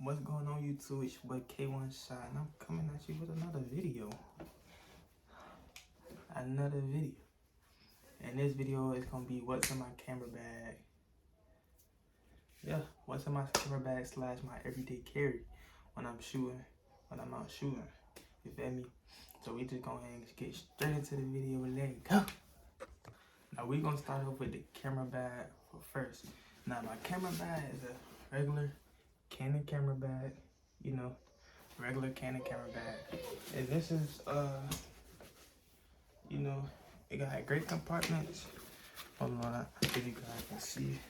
What's going on, YouTube? It's your boy K1 Shot, and I'm coming at you with another video. And this video is gonna be what's in my camera bag. Yeah, what's in my camera bag / my everyday carry when I'm out shooting. You feel me? So we just go ahead and get straight into the video and let it go. Now we gonna start off with the camera bag first. Now my camera bag is a regular Canon camera bag, regular Canon camera bag. And this is it got great compartments. Hold on, if you guys can see.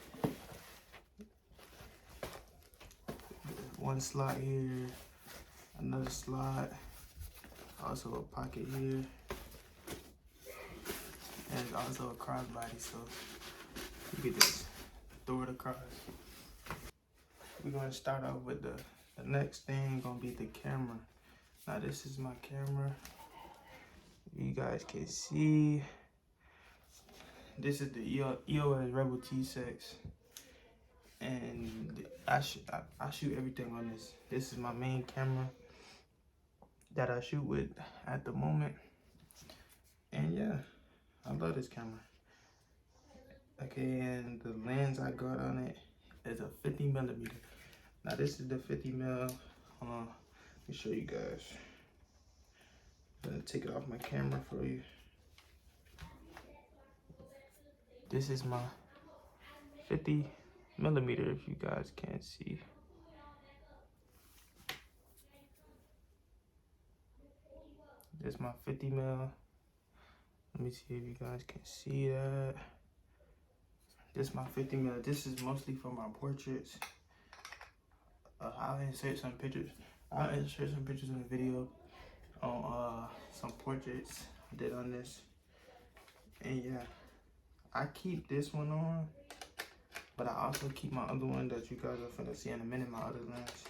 One slot here, another slot, also a pocket here, and also a crossbody, so you can just throw it across. We're gonna start off with the next thing gonna be the camera. Now this is my camera. You guys can see this is the EOS Rebel T6, and I shoot everything on this. This is my main camera that I shoot with at the moment, and yeah, I love this camera. Okay, and the lens I got on it is a 50mm. Now this is the 50mm. Hold on, let me show you guys. I'm gonna take it off my camera for you. This is my 50mm, if you guys can't see. This is my 50mm. Let me see if you guys can see that. This is my 50mm. This is mostly for my portraits. I'll insert some pictures. In the video on some portraits I did on this. And yeah, I keep this one on, but I also keep my other one that you guys are finna see in a minute, my other lens.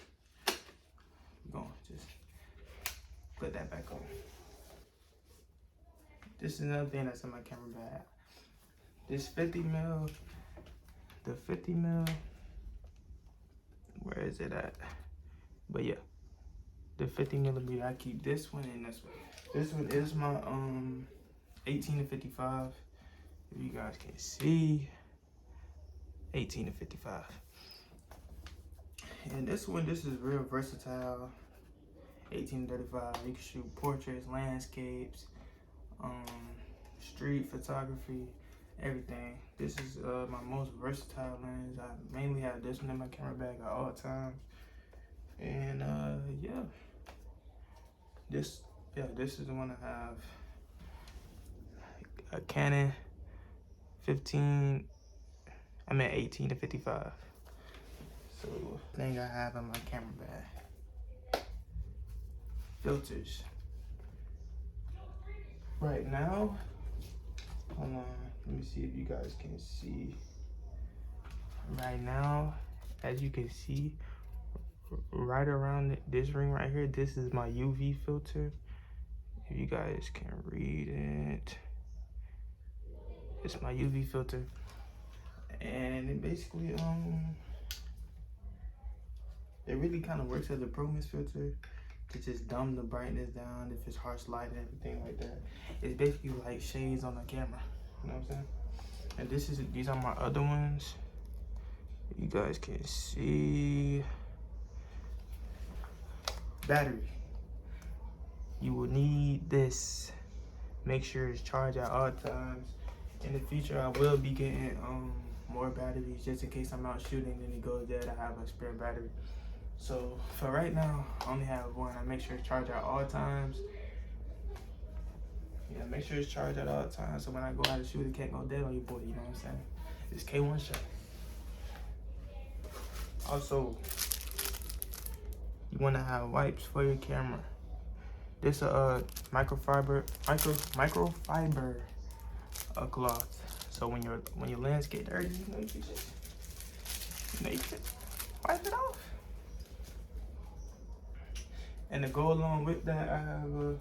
I'm gonna just put that back on. This is another thing that's in my camera bag. This 50mm, the 50mm, where is it at? But yeah, the 50mm, I keep this one and this one. This one is my 18-55. If you guys can see, 18-55. And this one, this is real versatile. 18-35. You can shoot portraits, landscapes, street photography, everything. This is my most versatile lens. I mainly have this one in my camera bag at all times. And yeah, this is the one I have. A Canon 18-55. So thing I have in my camera bag. Filters. Right now, hold on, let me see if you guys can see. Right now, as you can see, right around this ring right here, this is my UV filter. If you guys can read it, it's my UV filter. And it basically, it really kind of works as a Pro Mist filter to just dumb the brightness down if it's harsh light and everything like that. It's basically like shades on the camera, you know what I'm saying? And these are my other ones. You guys can see. Battery. You will need this. Make sure it's charged at all times. In the future, I will be getting more batteries just in case I'm out shooting and it goes dead. I have a spare battery. So for right now, I only have one. I make sure it's charged at all times. Yeah, make sure it's charged at all times. So when I go out to shoot, it can't go dead on your boy. You know what I'm saying? It's K1 Shot. Also, you want to have wipes for your camera. This microfiber cloth. So when your lens get dirty, you can just wipe it off. And to go along with that, I have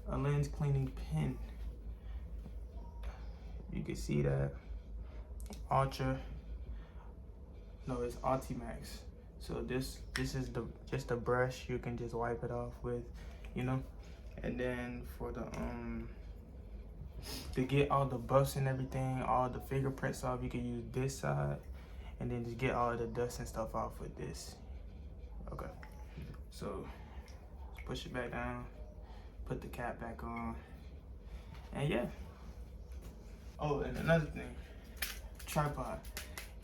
a lens cleaning pen. You can see that it's Ultimax. So this is just a brush you can just wipe it off with, you know. And then for the to get all the buffs and everything, all the fingerprints off, you can use this side, and then just get all the dust and stuff off with this. Okay, so push it back down, put the cap back on, and yeah. Oh, and another thing, tripod.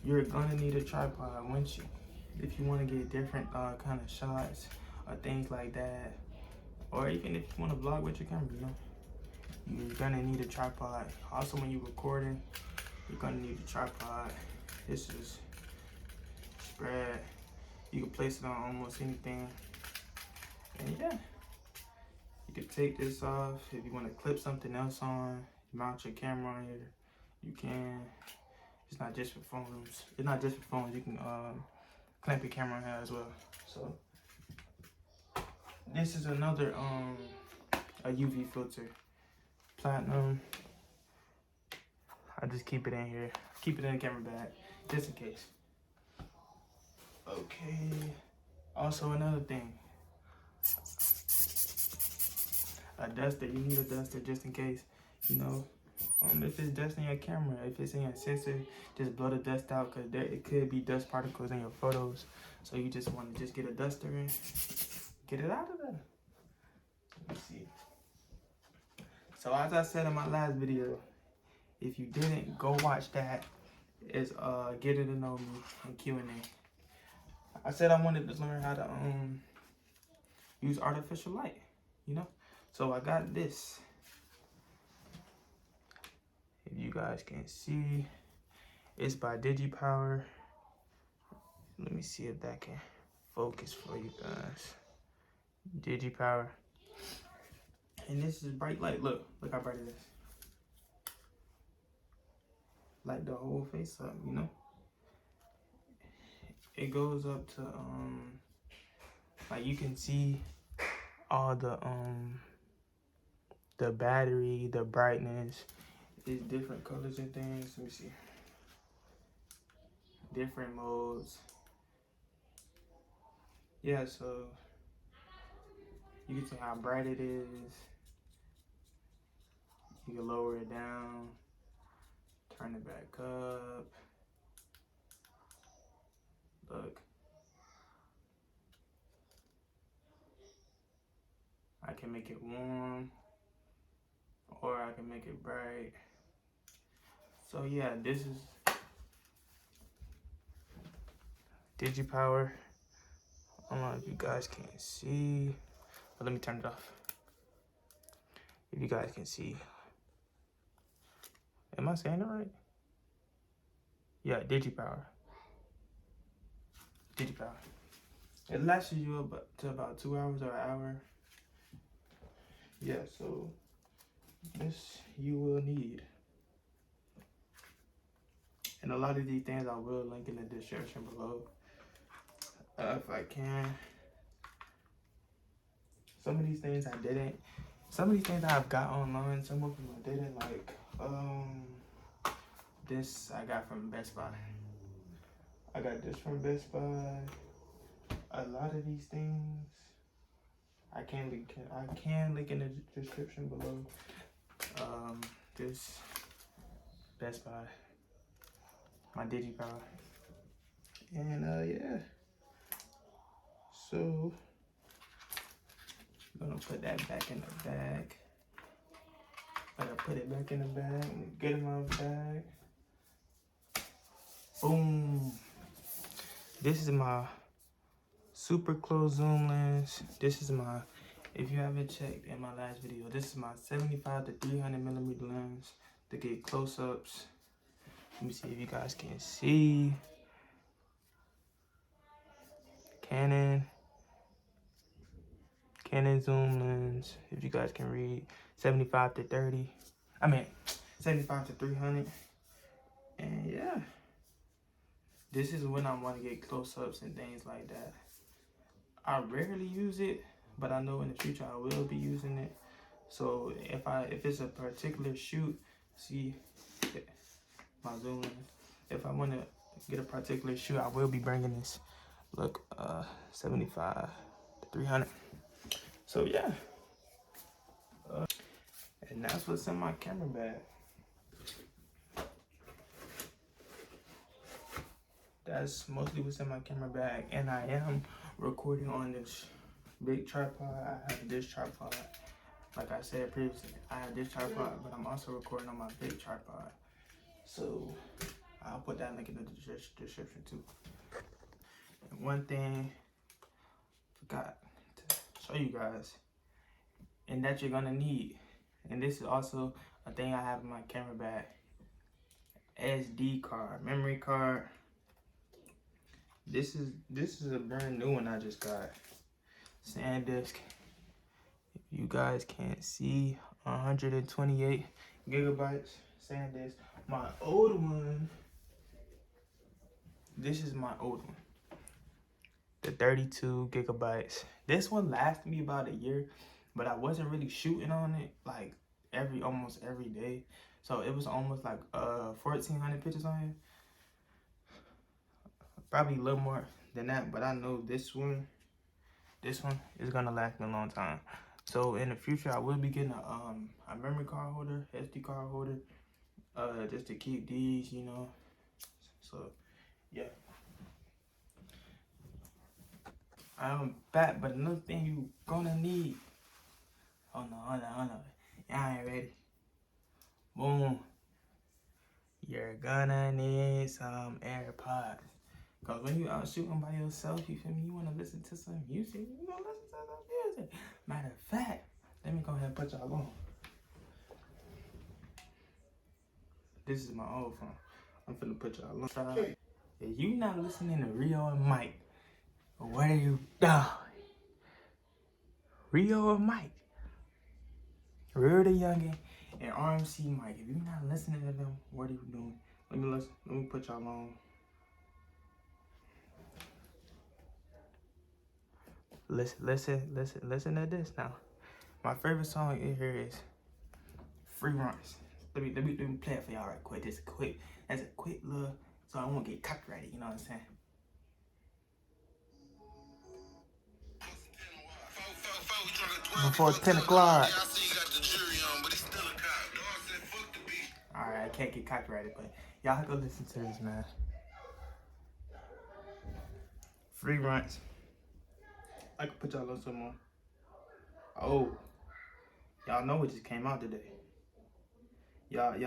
You're gonna need a tripod once you, if you want to get different kind of shots or things like that, or even if you want to vlog with your camera, you know, you're gonna need a tripod. Also, when you're recording, you're gonna need a tripod. This is spread. You can place it on almost anything, and yeah, you can take this off if you want to clip something else on. Mount your camera on here. You can. It's not just for phones. It's not just for phones. You can clamp your camera on here as well. So this is another a UV filter, platinum. I just keep it in here. Keep it in the camera bag just in case. Okay. Also another thing, a duster. You need a duster just in case. You know, if it's dust in your camera, if it's in your sensor, just blow the dust out, because it could be dust particles in your photos. So you just want to just get a duster and get it out of there. Let me see. So as I said in my last video, if you didn't, go watch that. It's Getting to Know Me and Q&A. I said I wanted to learn how to use artificial light, you know? So I got this. If you guys can see, it's by DigiPower. Let me see if that can focus for you guys. DigiPower. And this is bright light. Look how bright it is. Light the whole face up, you know? It goes up to like you can see all the battery, the brightness. There's different colors and things. Let me see. Different modes. Yeah, so you can see how bright it is. You can lower it down, turn it back up. Look. I can make it warm, or I can make it bright. So yeah, this is DigiPower. I don't know if you guys can see, but let me turn it off. If you guys can see. Am I saying it right? Yeah, DigiPower. DigiPower. It lasts you up to about 2 hours or an hour. Yeah, so this you will need. And a lot of these things I will link in the description below. If I can. Some of these things I didn't. Some of these things I've got online, some of them I didn't. Like, this I got from Best Buy. I got this from Best Buy. A lot of these things I can link in the description below. This Best Buy, my DigiPower, and yeah. So I'm gonna put that back in the bag. I gotta put it back in the bag. Get it out of the bag. Boom. This is my super close zoom lens. This is my, if you haven't checked in my last video, this is my 75 to 300 millimeter lens to get close-ups. Let me see if you guys can see. Canon zoom lens, if you guys can read. 75 to 30. I mean, 75 to 300. And yeah. This is when I want to get close-ups and things like that. I rarely use it, but I know in the future I will be using it. So if it's a particular shoot, see my zoom lens. If I want to get a particular shoot, I will be bringing this look 75 to 300. So yeah, and that's what's in my camera bag. That's mostly what's in my camera bag, and I am recording on this big tripod. I have this tripod. Like I said previously, I have this tripod, but I'm also recording on my big tripod. So I'll put that link in the description too. And one thing I forgot to show you guys, and that you're gonna need, and this is also a thing I have in my camera bag: SD card, memory card. This is a brand new one I just got. SanDisk. If you guys can't see, 128 gigabytes SanDisk. My old one. This is my old one. The 32 gigabytes. This one lasted me about a year, but I wasn't really shooting on it like almost every day. So it was almost like 1,400 pictures on here. Probably a little more than that, but I know this one is gonna last me a long time. So in the future, I will be getting a memory card holder, SD card holder, just to keep these, you know. So yeah, I'm back. But another thing you gonna need. Hold on. Y'all ain't ready. Boom. You're gonna need some AirPods. Cause when you out shooting by yourself, you feel me? You wanna listen to some music. You gonna listen to some music. Matter of fact, let me go ahead and put y'all on. This is my old phone. I'm finna put y'all on. If you not listening to Rio and Mike, what are you doing? Rio and Mike, Rio the Youngin, and RMC Mike. If you not listening to them, what are you doing? Let me put y'all on. Listen to this now. My favorite song in here is Free Runs. Let me play it for y'all right quick. That's a quick little, so I won't get copyrighted, you know what I'm saying? Before 10 o'clock. Alright, I can't get copyrighted, but y'all go listen to this, man. Free Runs. I can put y'all on some more. Oh, y'all know what just came out today. Y'all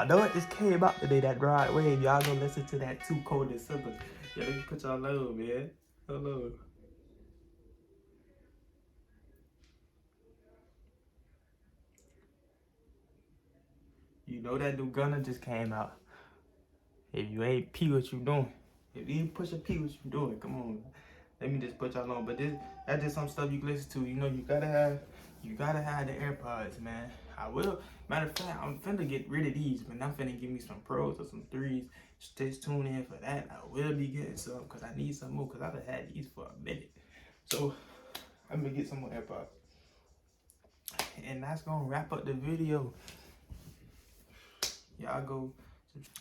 know what just came out today, that Rod Wave. Y'all go listen to that Too Cold December. Yeah, let me put y'all low, man. Hello. You know that new Gunna just came out. If you ain't P, what you doing? If you ain't Pusha P, what you doing? Come on. Let me just put y'all on. But that's just some stuff you can listen to. You know, you gotta have the AirPods, man. I will. Matter of fact, I'm finna get rid of these, but I'm finna give me some pros or some threes. Just tune in for that. I will be getting some because I need some more because I've had these for a minute. So I'm gonna get some more AirPods. And that's gonna wrap up the video. Y'all go,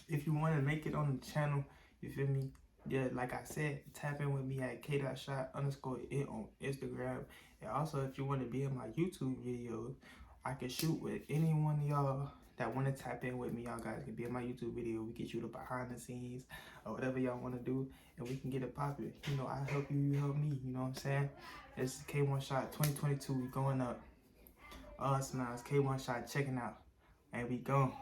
if you want to make it on the channel, you feel me? Yeah, like I said, tap in with me at k.shot_it on Instagram. And also, if you want to be in my YouTube videos, I can shoot with any one of y'all that want to tap in with me. Y'all guys can be in my YouTube video. We get you the behind the scenes or whatever y'all want to do, and we can get it popular. You know, I help you, you help me. You know what I'm saying? This is K1 Shot 2022. We going up. Smiles, K1 Shot checking out. And we gone.